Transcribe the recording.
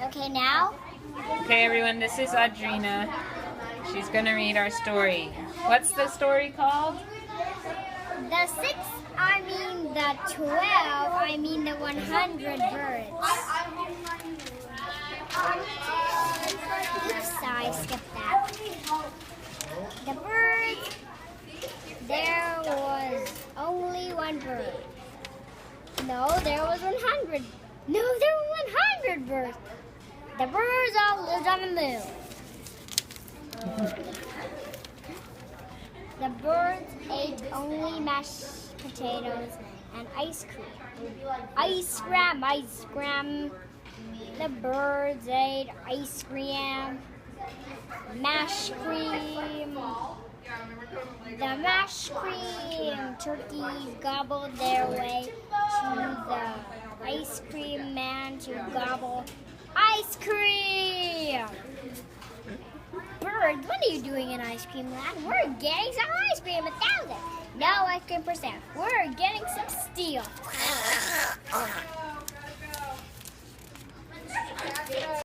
Okay, now? Okay, everyone, this is Audrena. She's going to read our story. What's the story called? The 6, I mean the 12, I mean the 100 birds. Oops, I skipped that. The birds, there was only one bird. No, there was 100. No, there were 100 birds. The birds all lived on the moon. The birds ate only mashed potatoes and ice cream. Ice cream. The birds ate ice cream. Mashed cream. The mashed cream. Turkeys gobbled their way to the ice cream man to gobble ice cream. Birds, what are you doing in ice cream land? We're getting some ice cream, 1,000. No ice cream %. We're getting some steel.